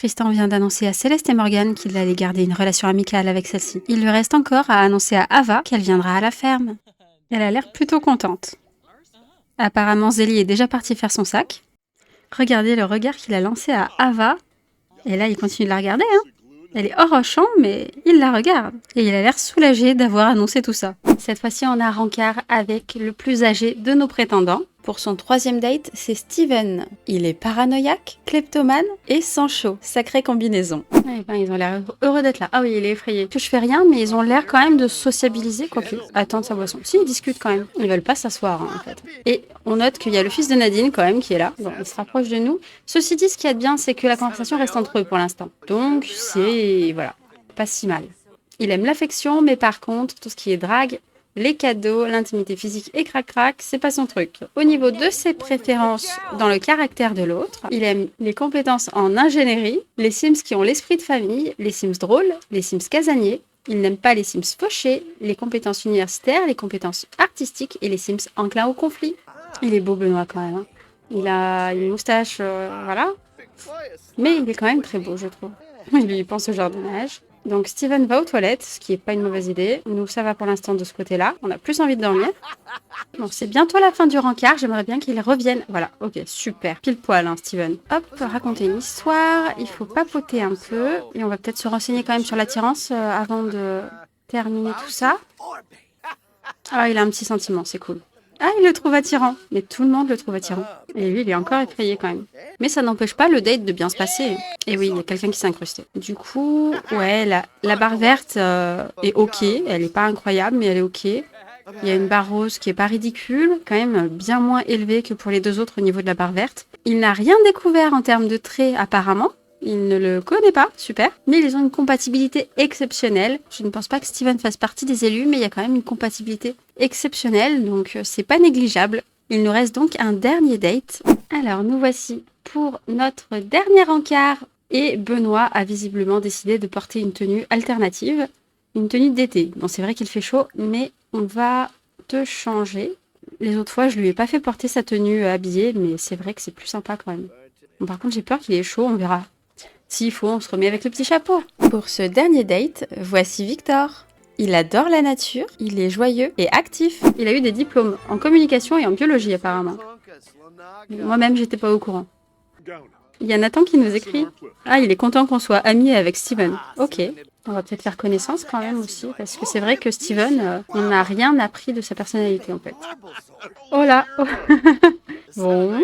Tristan vient d'annoncer à Céleste et Morgane qu'il allait garder une relation amicale avec celle-ci. Il lui reste encore à annoncer à Ava qu'elle viendra à la ferme. Elle a l'air plutôt contente. Apparemment, Zélie est déjà partie faire son sac. Regardez le regard qu'il a lancé à Ava. Et là, il continue de la regarder, hein. Elle est hors champ, mais il la regarde. Et il a l'air soulagé d'avoir annoncé tout ça. Cette fois-ci, on a rencard avec le plus âgé de nos prétendants. Pour son troisième date, c'est Steven. Il est paranoïaque, kleptomane et sans chaud. Sacrée combinaison. Eh ben, ils ont l'air heureux d'être là. Ah oui, il est effrayé. Que je fais rien, mais ils ont l'air quand même de sociabiliser, quoique. Attendre sa boisson. Si, ils discutent quand même. Ils veulent pas s'asseoir, hein, en fait. Et on note qu'il y a le fils de Nadine, quand même, qui est là. Bon, il se rapproche de nous. Ceci dit, ce qu'il y a de bien, c'est que la conversation reste entre eux pour l'instant. Donc, c'est... voilà. Pas si mal. Il aime l'affection, mais par contre, tout ce qui est drague, les cadeaux, l'intimité physique et crac-crac, c'est pas son truc. Au niveau de ses préférences dans le caractère de l'autre, il aime les compétences en ingénierie, les Sims qui ont l'esprit de famille, les Sims drôles, les Sims casaniers. Il n'aime pas les Sims fauchés, les compétences universitaires, les compétences artistiques et les Sims enclins au conflit. Il est beau Benoît quand même. Hein. Il a une moustache, voilà. Mais il est quand même très beau, je trouve. Il lui pense au jardinage. Donc Steven va aux toilettes, ce qui est pas une mauvaise idée. Nous, ça va pour l'instant de ce côté-là. On a plus envie de dormir. Bon, c'est bientôt la fin du rencard. J'aimerais bien qu'il revienne. Voilà, ok, super. Pile poil, hein, Steven. Hop, raconter une histoire. Il faut papoter un peu. Et on va peut-être se renseigner quand même sur l'attirance avant de terminer tout ça. Ah, il a un petit sentiment, c'est cool. Ah, il le trouve attirant. Mais tout le monde le trouve attirant. Et lui, il est encore effrayé quand même. Mais ça n'empêche pas le date de bien se passer. Et oui, il y a quelqu'un qui s'est incrusté. Du coup, ouais, la barre verte est ok. Elle n'est pas incroyable, mais elle est ok. Il y a une barre rose qui est pas ridicule, quand même bien moins élevée que pour les deux autres au niveau de la barre verte. Il n'a rien découvert en termes de traits apparemment. Il ne le connaît pas, super. Mais ils ont une compatibilité exceptionnelle. Je ne pense pas que Steven fasse partie des élus, mais il y a quand même une compatibilité exceptionnelle, donc c'est pas négligeable. Il nous reste donc un dernier date. Alors, nous voici pour notre dernier encart. Et Benoît a visiblement décidé de porter une tenue alternative. Une tenue d'été. Bon, c'est vrai qu'il fait chaud, mais on va te changer. Les autres fois, je lui ai pas fait porter sa tenue habillée, mais c'est vrai que c'est plus sympa quand même. Bon, par contre, j'ai peur qu'il ait chaud, on verra. S'il faut, on se remet avec le petit chapeau. Pour ce dernier date, voici Victor. Il adore la nature, il est joyeux et actif. Il a eu des diplômes en communication et en biologie apparemment. Moi-même, j'étais pas au courant. Il y a Nathan qui nous écrit. Ah, il est content qu'on soit amis avec Steven. Ok. On va peut-être faire connaissance quand même aussi, parce que c'est vrai que Steven, on n'a rien appris de sa personnalité en fait. Oh là. Bon.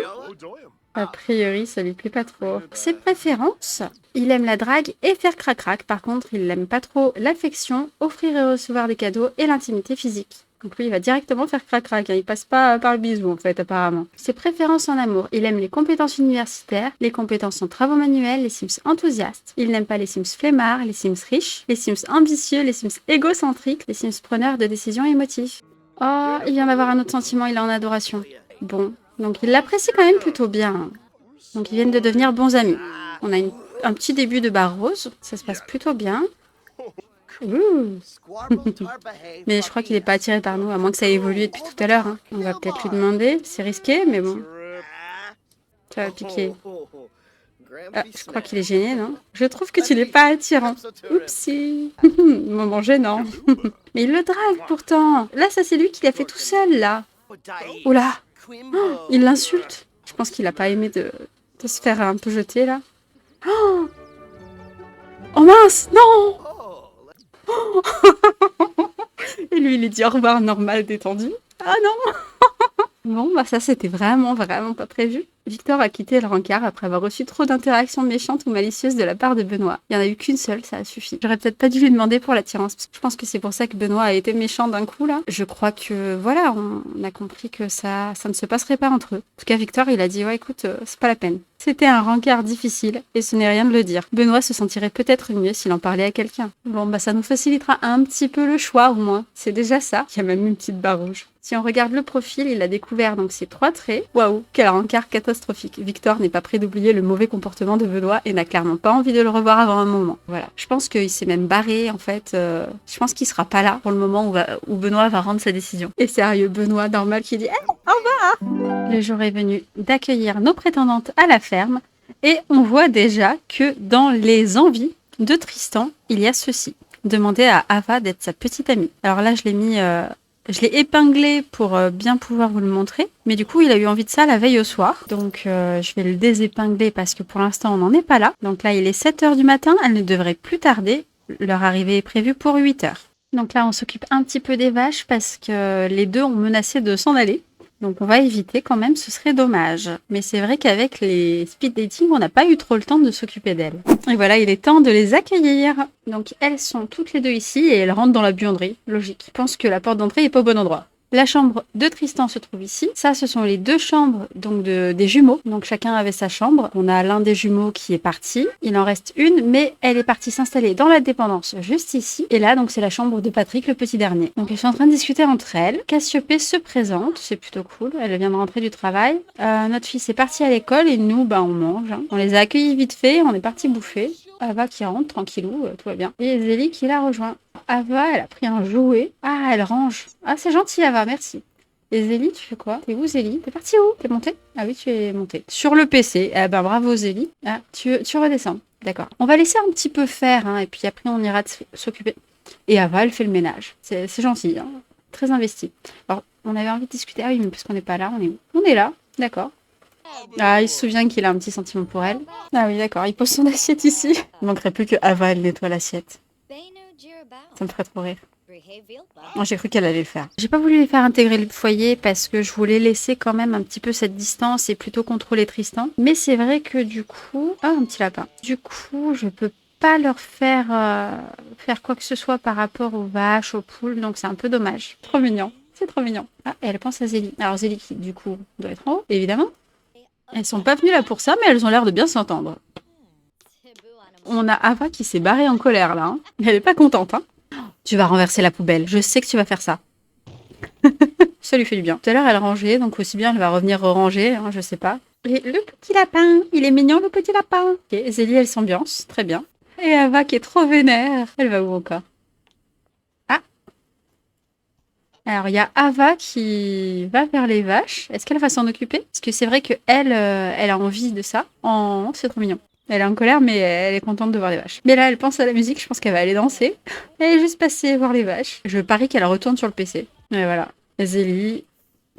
A priori, ça lui plaît pas trop. Ses préférences, il aime la drague et faire crac-crac. Par contre, il n'aime pas trop l'affection, offrir et recevoir des cadeaux et l'intimité physique. Donc lui, il va directement faire crac-crac. Hein. Il passe pas par le bisou, en fait, apparemment. Ses préférences en amour, il aime les compétences universitaires, les compétences en travaux manuels, les Sims enthousiastes. Il n'aime pas les Sims flemmards, les Sims riches, les Sims ambitieux, les Sims égocentriques, les Sims preneurs de décisions émotifs. Oh, il vient d'avoir un autre sentiment, il est en adoration. Bon. Donc il l'apprécie quand même plutôt bien. Donc ils viennent de devenir bons amis. On a un petit début de barre rose. Ça se passe plutôt bien. Ouh. Mais je crois qu'il n'est pas attiré par nous, à moins que ça ait évolué depuis tout à l'heure. Hein. On va peut-être lui demander. C'est risqué, mais bon. Ça va piquer. Ah, je crois qu'il est gêné, non? Je trouve que tu n'es pas attirant. Oupsie. Moment gênant. Mais il le drague pourtant. Là, ça c'est lui qui l'a fait tout seul, là. Oula. Oh, il l'insulte. Je pense qu'il a pas aimé de se faire un peu jeter là. Oh, oh mince, non. Oh. Et lui, il est dit au revoir normal, détendu. Ah non. Bon, bah ça c'était vraiment pas prévu. Victor a quitté le rencard après avoir reçu trop d'interactions méchantes ou malicieuses de la part de Benoît. Il n'y en a eu qu'une seule, ça a suffi. J'aurais peut-être pas dû lui demander pour l'attirance, parce que je pense que c'est pour ça que Benoît a été méchant d'un coup, là. Je crois que, voilà, on a compris que ça ne se passerait pas entre eux. En tout cas, Victor, il a dit, ouais, écoute, c'est pas la peine. C'était un rencard difficile, et ce n'est rien de le dire. Benoît se sentirait peut-être mieux s'il en parlait à quelqu'un. Bon, bah ça nous facilitera un petit peu le choix, au moins. C'est déjà ça. Il y a même une petite barre rouge. Si on regarde le profil, il a découvert donc ces 3 traits. Waouh, quel rencard catastrophique. Victor n'est pas prêt d'oublier le mauvais comportement de Benoît et n'a clairement pas envie de le revoir avant un moment. Voilà. Je pense qu'il s'est même barré, en fait. Je pense qu'il sera pas là pour le moment où Benoît va rendre sa décision. Et sérieux, Benoît, normal, qui dit hey, « Au revoir !» Le jour est venu d'accueillir nos prétendantes à la ferme. Et on voit déjà que dans les envies de Tristan, il y a ceci. Demander à Ava d'être sa petite amie. Alors là, je l'ai épinglé pour bien pouvoir vous le montrer. Mais du coup, il a eu envie de ça la veille au soir. Donc, je vais le désépingler parce que pour l'instant, on n'en est pas là. Donc là, il est 7 h du matin. Elle ne devrait plus tarder. Leur arrivée est prévue pour 8 h. Donc là, on s'occupe un petit peu des vaches parce que les deux ont menacé de s'en aller. Donc on va éviter quand même, ce serait dommage. Mais c'est vrai qu'avec les speed dating, on n'a pas eu trop le temps de s'occuper d'elles. Et voilà, il est temps de les accueillir. Donc elles sont toutes les deux ici et elles rentrent dans la buanderie. Logique. Je pense que la porte d'entrée est pas au bon endroit. La chambre de Tristan se trouve ici. Ça, ce sont les deux chambres donc des jumeaux. Donc chacun avait sa chambre. On a l'un des jumeaux qui est parti. Il en reste une, mais elle est partie s'installer dans la dépendance juste ici. Et là, donc c'est la chambre de Patrick, le petit dernier. Donc elles sont en train de discuter entre elles. Cassiopée se présente, c'est plutôt cool. Elle vient de rentrer du travail. Notre fils est parti à l'école et nous, on mange. Hein. On les a accueillis vite fait. On est parti bouffer. Ava qui rentre, tranquillou, tout va bien. Et Zélie qui la rejoint. Ava, elle a pris un jouet. Ah, elle range. Ah, c'est gentil, Ava, merci. Et Zélie, tu fais quoi? T'es où, Zélie? T'es partie où? T'es montée? Ah oui, tu es montée. Sur le PC. Eh ben, bravo, Zélie. Ah, tu redescends. D'accord. On va laisser un petit peu faire, hein, et puis après, on ira s'occuper. Et Ava, elle fait le ménage. C'est gentil, hein. Très investi. Alors, on avait envie de discuter. Ah oui, mais parce qu'on n'est pas là, on est où? On est là, d'accord. Ah, il se souvient qu'il a un petit sentiment pour elle. Ah oui, d'accord, il pose son assiette ici. Il manquerait plus que Ava, elle nettoie l'assiette. Ça me ferait trop rire. Moi, j'ai cru qu'elle allait le faire. J'ai pas voulu les faire intégrer le foyer parce que je voulais laisser quand même un petit peu cette distance et plutôt contrôler Tristan. Mais c'est vrai que du coup... Ah, un petit lapin. Du coup, je peux pas leur faire quoi que ce soit par rapport aux vaches, aux poules, donc c'est un peu dommage. Trop mignon. C'est trop mignon. Ah, et elle pense à Zélie. Alors Zélie qui, du coup, doit être en haut, évidemment. Elles sont pas venues là pour ça, mais elles ont l'air de bien s'entendre. On a Ava qui s'est barrée en colère, là. Hein. Elle est pas contente, hein. Tu vas renverser la poubelle. Je sais que tu vas faire ça. Ça lui fait du bien. Tout à l'heure, elle rangeait, donc aussi bien, elle va revenir ranger, hein, je sais pas. Et le petit lapin. Il est mignon, le petit lapin. Ok, Zélie, elle s'ambiance. Très bien. Et Ava qui est trop vénère. Elle va où encore? Ah. Alors, il y a Ava qui va vers les vaches. Est-ce qu'elle va s'en occuper? Parce que c'est vrai qu'elle elle a envie de ça. Oh, c'est trop mignon. Elle est en colère, mais elle est contente de voir les vaches. Mais là, elle pense à la musique, je pense qu'elle va aller danser. Elle est juste passée voir les vaches. Je parie qu'elle retourne sur le PC. Et voilà. Zélie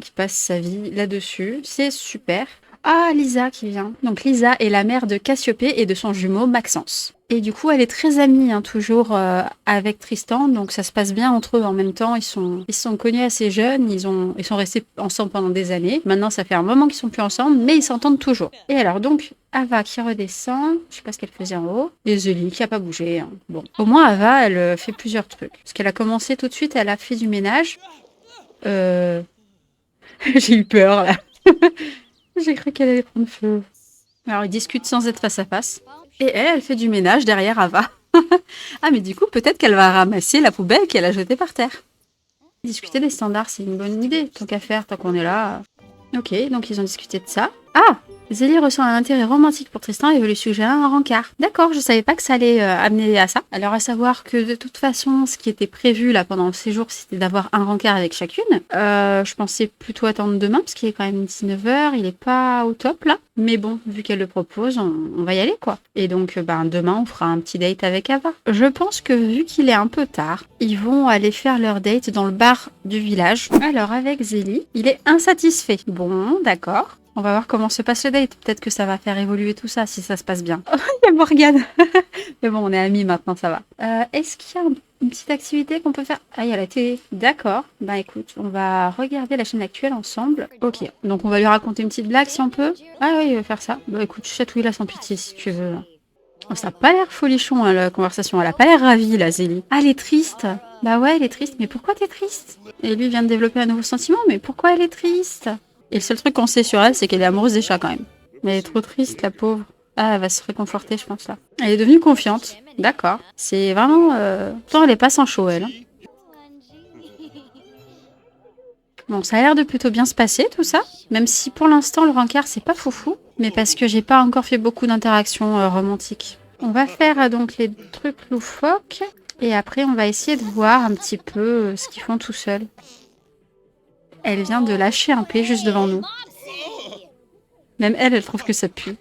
qui passe sa vie là-dessus. C'est super. Ah, Lisa qui vient. Donc Lisa est la mère de Cassiopée et de son jumeau Maxence. Et du coup, elle est très amie, hein, toujours avec Tristan, donc ça se passe bien entre eux en même temps. Ils se sont connus assez jeunes, ils sont restés ensemble pendant des années. Maintenant, ça fait un moment qu'ils sont plus ensemble, mais ils s'entendent toujours. Et alors donc, Ava qui redescend, je sais pas ce qu'elle faisait en haut, et Zélie qui a pas bougé. Hein. Bon, au moins Ava, elle fait plusieurs trucs. Parce qu'elle a commencé tout de suite, elle a fait du ménage. J'ai eu peur là. J'ai cru qu'elle allait prendre feu. Alors ils discutent sans être face à face. Et elle fait du ménage derrière Ava. Ah mais du coup peut-être qu'elle va ramasser la poubelle qu'elle a jetée par terre. Discuter des standards, c'est une bonne idée. Tant qu'à faire, tant qu'on est là. Ok, donc ils ont discuté de ça. Ah, Zélie ressent un intérêt romantique pour Tristan et veut lui suggérer un rencard. D'accord, je savais pas que ça allait amener à ça. Alors à savoir que de toute façon, ce qui était prévu là pendant le séjour, c'était d'avoir un rencard avec chacune. Je pensais plutôt attendre demain, parce qu'il est quand même 19 h, il est pas au top là. Mais bon, vu qu'elle le propose, on va y aller quoi. Et donc demain, on fera un petit date avec Ava. Je pense que vu qu'il est un peu tard, ils vont aller faire leur date dans le bar du village. Alors avec Zélie, il est insatisfait. Bon, d'accord. On va voir comment se passe le date. Peut-être que ça va faire évoluer tout ça si ça se passe bien. Oh, il y a Morgane. Mais bon, on est amis maintenant, ça va. Est-ce qu'il y a une petite activité qu'on peut faire? Ah, il y a la télé. D'accord. Bah écoute, on va regarder la chaîne actuelle ensemble. Ok. Donc on va lui raconter une petite blague si on peut. Ah oui, il va faire ça. Bah écoute, chatouille-la sans pitié si tu veux. Oh, ça a pas l'air folichon hein, la conversation. Elle a pas l'air ravie la Zélie. Ah, elle est triste. Bah ouais, elle est triste. Mais pourquoi t'es triste? Et lui vient de développer un nouveau sentiment. Mais pourquoi elle est triste? Et le seul truc qu'on sait sur elle, c'est qu'elle est amoureuse des chats quand même. Mais elle est trop triste, la pauvre. Ah, elle va se réconforter, je pense, là. Elle est devenue confiante. D'accord. C'est vraiment... Pourtant, elle est pas sans chaud, elle. Hein. Bon, ça a l'air de plutôt bien se passer, tout ça. Même si, pour l'instant, le rencard, c'est pas foufou. Mais parce que j'ai pas encore fait beaucoup d'interactions romantiques. On va faire, donc, les trucs loufoques. Et après, on va essayer de voir un petit peu ce qu'ils font tout seuls. Elle vient de lâcher un P juste devant nous. Même elle trouve que ça pue.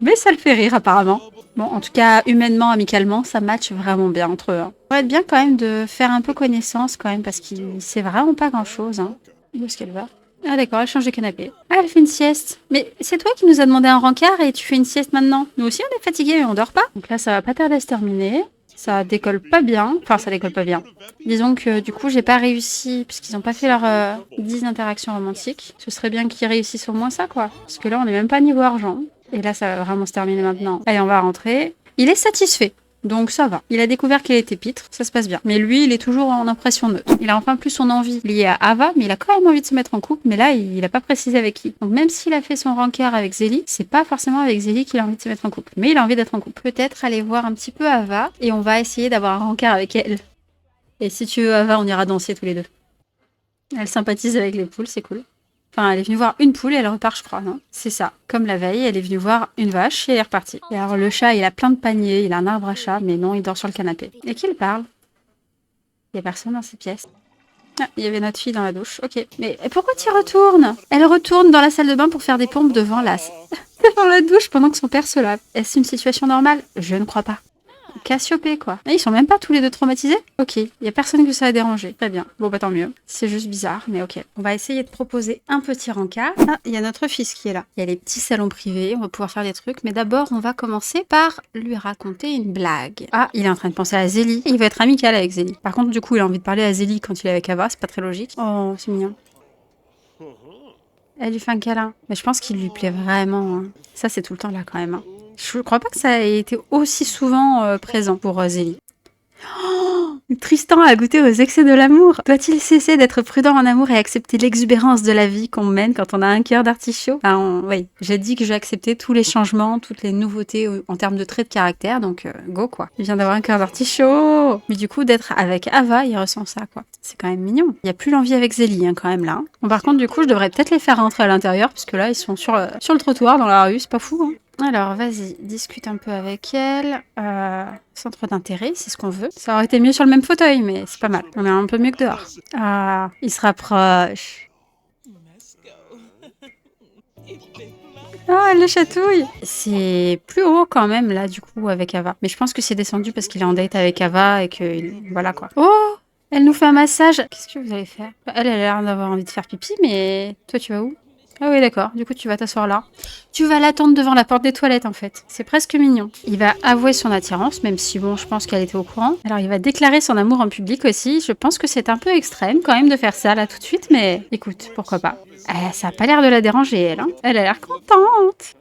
Mais ça le fait rire apparemment. Bon, en tout cas, humainement, amicalement, ça match vraiment bien entre eux. Hein. Ça va être bien quand même de faire un peu connaissance quand même, parce qu'il sait vraiment pas grand-chose. Hein. Où est-ce qu'elle va? Ah d'accord, elle change de canapé. Ah, elle fait une sieste. Mais c'est toi qui nous a demandé un rencard et tu fais une sieste maintenant. Nous aussi, on est fatigués mais on dort pas. Donc là, ça va pas tarder à se terminer. Ça décolle pas bien. Enfin, ça décolle pas bien. Disons que du coup, j'ai pas réussi, puisqu'ils ont pas fait leurs 10 interactions romantiques. Ce serait bien qu'ils réussissent au moins ça, quoi. Parce que là, on est même pas niveau argent. Et là, ça va vraiment se terminer maintenant. Allez, on va rentrer. Il est satisfait. Donc ça va. Il a découvert qu'il était pitre, ça se passe bien. Mais lui, il est toujours en impression neutre. Il a enfin plus son envie liée à Ava, mais il a quand même envie de se mettre en couple. Mais là, il a pas précisé avec qui. Donc même s'il a fait son rencard avec Zélie, c'est pas forcément avec Zélie qu'il a envie de se mettre en couple. Mais il a envie d'être en couple. Peut-être aller voir un petit peu Ava et on va essayer d'avoir un rencard avec elle. Et si tu veux Ava, on ira danser tous les deux. Elle sympathise avec les poules, c'est cool. Enfin, elle est venue voir une poule et elle repart, je crois, non? C'est ça. Comme la veille, elle est venue voir une vache et elle est repartie. Et alors, le chat, il a plein de paniers, il a un arbre à chat, mais non, il dort sur le canapé. Et qui le parle? Il y a personne dans ces pièces. Ah, il y avait notre fille dans la douche. Ok. Mais pourquoi tu y retournes? Elle retourne dans la salle de bain pour faire des pompes devant devant la douche pendant que son père se lave. Est-ce une situation normale? Je ne crois pas. Cassiopée, quoi. Et ils sont même pas tous les deux traumatisés? Ok, il y a personne que ça a dérangé. Très bien. Bon, bah tant mieux. C'est juste bizarre, mais ok. On va essayer de proposer un petit rencard. Ah, il y a notre fils qui est là. Il y a les petits salons privés, on va pouvoir faire des trucs, mais d'abord, on va commencer par lui raconter une blague. Ah, il est en train de penser à Zélie. Il va être amical avec Zélie. Par contre, du coup, il a envie de parler à Zélie quand il est avec Ava, c'est pas très logique. Oh, c'est mignon. Elle lui fait un câlin. Mais je pense qu'il lui plaît vraiment. Hein. Ça, c'est tout le temps là quand même. Hein. Je crois pas que ça ait été aussi souvent présent pour Zélie. Oh, Tristan a goûté aux excès de l'amour. Doit-il cesser d'être prudent en amour et accepter l'exubérance de la vie qu'on mène quand on a un cœur d'artichaut? Oui, j'ai dit que j'ai accepté tous les changements, toutes les nouveautés en termes de traits de caractère, donc go quoi. Il vient d'avoir un cœur d'artichaut. Mais du coup, d'être avec Ava, il ressent ça quoi. C'est quand même mignon. Il n'y a plus l'envie avec Zélie hein, quand même là. Bon, par contre, du coup, je devrais peut-être les faire rentrer à l'intérieur, parce que là, ils sont sur le trottoir dans la rue, c'est pas fou. Hein. Alors, vas-y, discute un peu avec elle. Centre d'intérêt, c'est ce qu'on veut. Ça aurait été mieux sur le même fauteuil, mais c'est pas mal. On est un peu mieux que dehors. Ah, il se rapproche. Ah, elle le chatouille. C'est plus haut quand même, là, du coup, avec Ava. Mais je pense que c'est descendu parce qu'il est en date avec Ava et que... Voilà, quoi. Oh, elle nous fait un massage. Qu'est-ce que vous allez faire? Elle a l'air d'avoir envie de faire pipi, mais... Toi, tu vas où? Ah oui, d'accord. Du coup, tu vas t'asseoir là. Tu vas l'attendre devant la porte des toilettes, en fait. C'est presque mignon. Il va avouer son attirance, même si, bon, je pense qu'elle était au courant. Alors, il va déclarer son amour en public aussi. Je pense que c'est un peu extrême, quand même, de faire ça, là, tout de suite, mais écoute, pourquoi pas. Ça a pas l'air de la déranger, elle. Hein. Elle a l'air contente.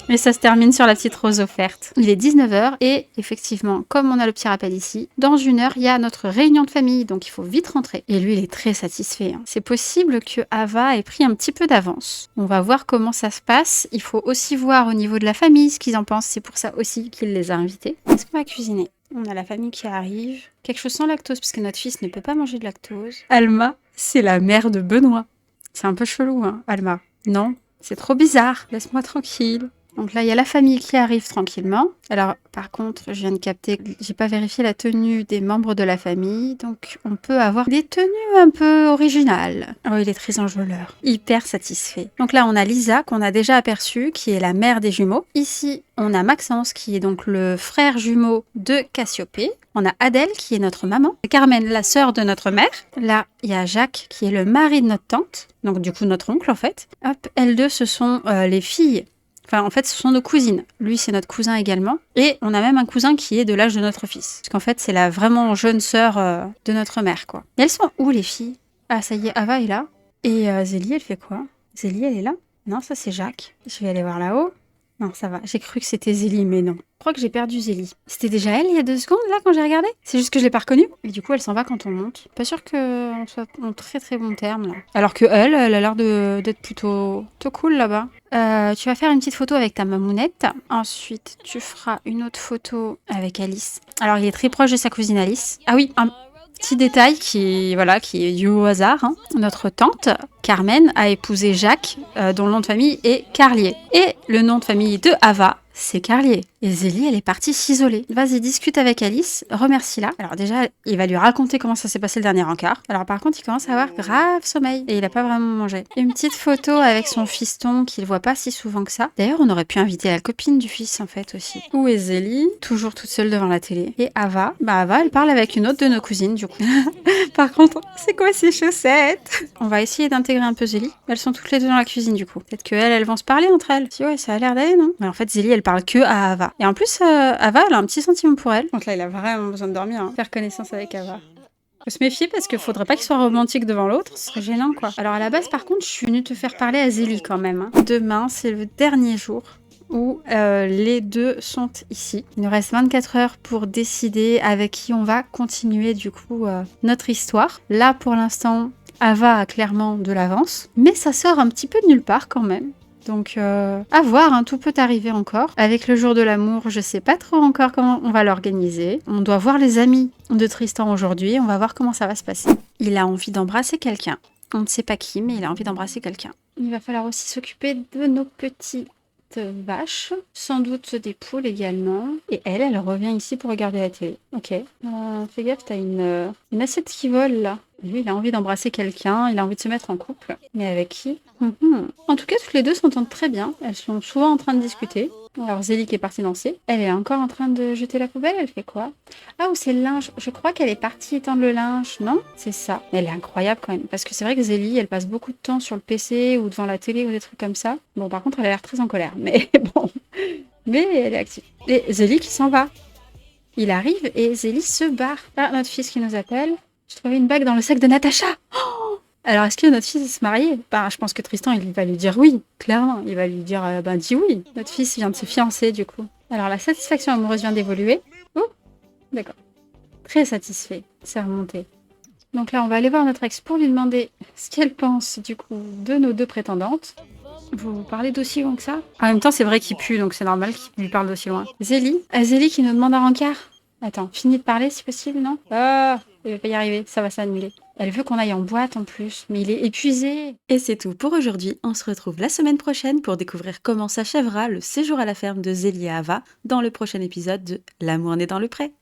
Mais ça se termine sur la petite rose offerte. Il est 19h et effectivement, comme on a le petit rappel ici, dans 1 heure, il y a notre réunion de famille, donc il faut vite rentrer. Et lui, il est très satisfait. Hein. C'est possible que Ava ait pris un petit peu d'avance. On va voir comment ça se passe. Il faut aussi voir au niveau de la famille ce qu'ils en pensent. C'est pour ça aussi qu'il les a invités. Est-ce qu'on va cuisiner? On a la famille qui arrive. Quelque chose sans lactose, puisque notre fils ne peut pas manger de lactose. Alma, c'est la mère de Benoît. C'est un peu chelou, hein, Alma. Non, c'est trop bizarre. Laisse-moi tranquille. Donc là, il y a la famille qui arrive tranquillement. Alors, par contre, je viens de capter que j'ai pas vérifié la tenue des membres de la famille. Donc, on peut avoir des tenues un peu originales. Oh, il est très enjôleur. Hyper satisfait. Donc là, on a Lisa, qu'on a déjà aperçue, qui est la mère des jumeaux. Ici, on a Maxence, qui est donc le frère jumeau de Cassiopée. On a Adèle, qui est notre maman. Carmen, la sœur de notre mère. Là, il y a Jacques, qui est le mari de notre tante. Donc, du coup, notre oncle, en fait. Hop, elles deux, ce sont les filles. Enfin, en fait, ce sont nos cousines. Lui, c'est notre cousin également. Et on a même un cousin qui est de l'âge de notre fils. Parce qu'en fait, c'est la vraiment jeune sœur de notre mère, quoi. Et elles sont où, les filles? Ah, ça y est, Ava est là. Et Zélie, elle fait quoi? Zélie, elle est là? Non, ça, c'est Jacques. Je vais aller voir là-haut. Non, ça va. J'ai cru que c'était Zélie, mais non. Je crois que j'ai perdu Zélie. C'était déjà elle il y a 2 secondes, là, quand j'ai regardé? C'est juste que je l'ai pas reconnue. Et du coup, elle s'en va quand on monte. Pas sûr qu'on soit en très très bon terme, là. Alors que elle a l'air d'être plutôt cool, là-bas. Tu vas faire une petite photo avec ta mamounette. Ensuite, tu feras une autre photo avec Alice. Alors, il est très proche de sa cousine Alice. Ah oui, un petit détail qui est dû au hasard. Hein. Notre tante, Carmen, a épousé Jacques, dont le nom de famille est Carlier. Et le nom de famille de Ava, c'est Carlier. Et Zélie, elle est partie s'isoler. Vas-y, discute avec Alice, remercie-la. Alors déjà, il va lui raconter comment ça s'est passé le dernier encart. Alors par contre, il commence à avoir grave sommeil et il a pas vraiment mangé. Une petite photo avec son fiston qu'il voit pas si souvent que ça. D'ailleurs, on aurait pu inviter la copine du fils en fait aussi. Où est Zélie? Toujours toute seule devant la télé. Et Ava? Bah Ava, elle parle avec une autre de nos cousines du coup. Par contre, c'est quoi ces chaussettes? On va essayer d'intégrer un peu Zélie. Elles sont toutes les deux dans la cuisine du coup. Peut-être qu'elles vont se parler entre elles. Si ouais, ça a l'air d'aller, non? Mais en fait, Zélie, elle parle que à Ava. Et en plus, Ava, elle a un petit sentiment pour elle. Donc là, il a vraiment besoin de dormir. Hein. Faire connaissance avec Ava. Faut se méfier parce qu'il faudrait pas qu'il soit romantique devant l'autre, ce serait gênant quoi. Alors à la base, par contre, je suis venue te faire parler à Zélie quand même. Hein. Demain, c'est le dernier jour où les deux sont ici. Il nous reste 24 heures pour décider avec qui on va continuer du coup notre histoire. Là, pour l'instant, Ava a clairement de l'avance, mais ça sort un petit peu de nulle part quand même. Donc, à voir, hein, tout peut arriver encore. Avec le jour de l'amour, je sais pas trop encore comment on va l'organiser. On doit voir les amis de Tristan aujourd'hui, on va voir comment ça va se passer. Il a envie d'embrasser quelqu'un. On ne sait pas qui, mais il a envie d'embrasser quelqu'un. Il va falloir aussi s'occuper de nos petites vaches, sans doute des poules également. Et elle revient ici pour regarder la télé. Ok. Fais gaffe, t'as une assiette qui vole là. Lui, il a envie d'embrasser quelqu'un, il a envie de se mettre en couple. Mais avec qui? En tout cas, toutes les deux s'entendent très bien. Elles sont souvent en train de discuter. Alors, Zélie qui est partie danser. Elle est encore en train de jeter la poubelle, elle fait quoi? Ah, ou c'est le linge. Je crois qu'elle est partie étendre le linge, non? C'est ça. Elle est incroyable quand même. Parce que c'est vrai que Zélie, elle passe beaucoup de temps sur le PC ou devant la télé ou des trucs comme ça. Bon, par contre, elle a l'air très en colère. Mais bon. Mais elle est active. Et Zélie qui s'en va. Il arrive et Zélie se barre. Ah, notre fils qui nous appelle. Je trouvais une bague dans le sac de Natacha. Oh, alors, est-ce que notre fils va se marier? Bah, je pense que Tristan, il va lui dire oui, clairement. Il va lui dire, dis oui. Notre fils vient de se fiancer, du coup. Alors, la satisfaction amoureuse vient d'évoluer. Oh, d'accord. Très satisfait. C'est remonté. Donc là, on va aller voir notre ex pour lui demander ce qu'elle pense, du coup, de nos deux prétendantes. Vous parlez d'aussi loin que ça? En même temps, c'est vrai qu'il pue, donc c'est normal qu'il lui parle d'aussi loin. Zélie? Zélie qui nous demande un rencard. Attends, finis de parler si possible, non? Ah, elle va pas y arriver, ça va s'annuler. Elle veut qu'on aille en boîte en plus, mais il est épuisé. Et c'est tout pour aujourd'hui. On se retrouve la semaine prochaine pour découvrir comment s'achèvera le séjour à la ferme de Zélie et Ava dans le prochain épisode de L'amour né dans le pré.